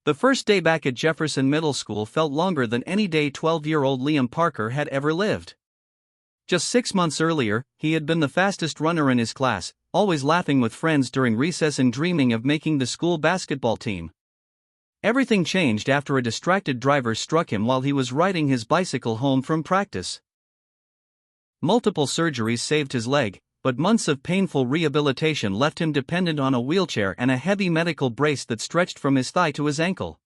The first day back at Jefferson Middle School felt longer than any day 12-year-old Liam Parker had ever lived. Just 6 months earlier, he had been the fastest runner in his class, always laughing with friends during recess and dreaming of making the school basketball team. Everything changed after a distracted driver struck him while he was riding his bicycle home from practice. Multiple surgeries saved his leg, but months of painful rehabilitation left him dependent on a wheelchair and a heavy medical brace that stretched from his thigh to his ankle.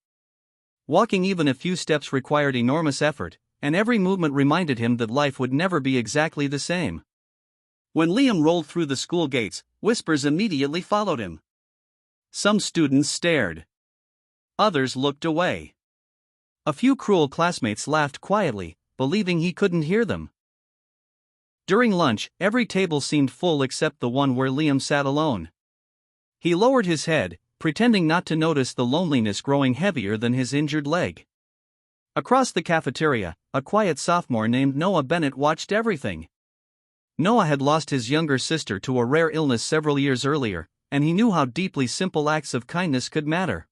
Walking even a few steps required enormous effort, and every movement reminded him that life would never be exactly the same. When Liam rolled through the school gates, whispers immediately followed him. Some students stared. Others looked away. A few cruel classmates laughed quietly, believing he couldn't hear them. During lunch, every table seemed full except the one where Liam sat alone. He lowered his head, pretending not to notice the loneliness growing heavier than his injured leg. Across the cafeteria, a quiet sophomore named Noah Bennett watched everything. Noah had lost his younger sister to a rare illness several years earlier, and he knew how deeply simple acts of kindness could matter.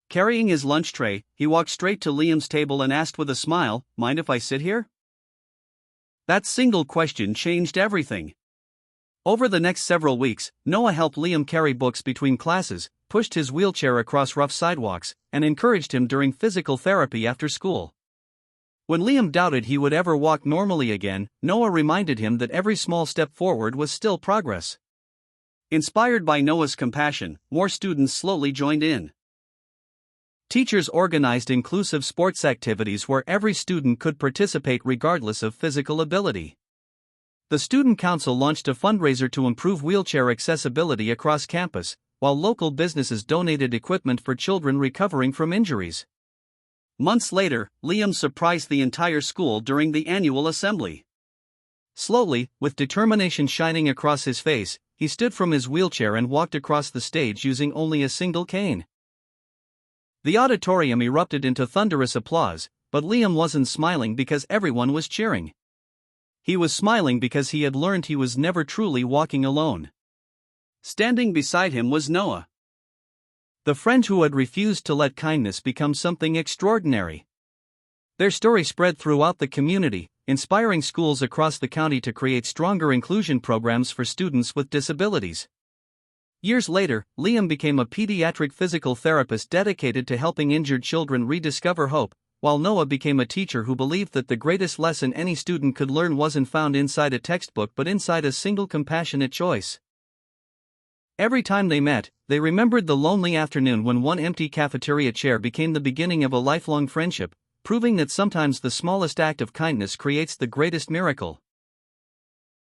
Carrying his lunch tray, he walked straight to Liam's table and asked with a smile, "Mind if I sit here?" That single question changed everything. Over the next several weeks, Noah helped Liam carry books between classes, pushed his wheelchair across rough sidewalks, and encouraged him during physical therapy after school. When Liam doubted he would ever walk normally again, Noah reminded him that every small step forward was still progress. Inspired by Noah's compassion, more students slowly joined in. Teachers organized inclusive sports activities where every student could participate regardless of physical ability. The Student Council launched a fundraiser to improve wheelchair accessibility across campus, while local businesses donated equipment for children recovering from injuries. Months later, Liam surprised the entire school during the annual assembly. Slowly, with determination shining across his face, he stood from his wheelchair and walked across the stage using only a single cane. The auditorium erupted into thunderous applause, but Liam wasn't smiling because everyone was cheering. He was smiling because he had learned he was never truly walking alone. Standing beside him was Noah, the friend who had refused to let kindness become something extraordinary. Their story spread throughout the community, inspiring schools across the county to create stronger inclusion programs for students with disabilities. Years later, Liam became a pediatric physical therapist dedicated to helping injured children rediscover hope, while Noah became a teacher who believed that the greatest lesson any student could learn wasn't found inside a textbook but inside a single compassionate choice. Every time they met, they remembered the lonely afternoon when one empty cafeteria chair became the beginning of a lifelong friendship, proving that sometimes the smallest act of kindness creates the greatest miracle.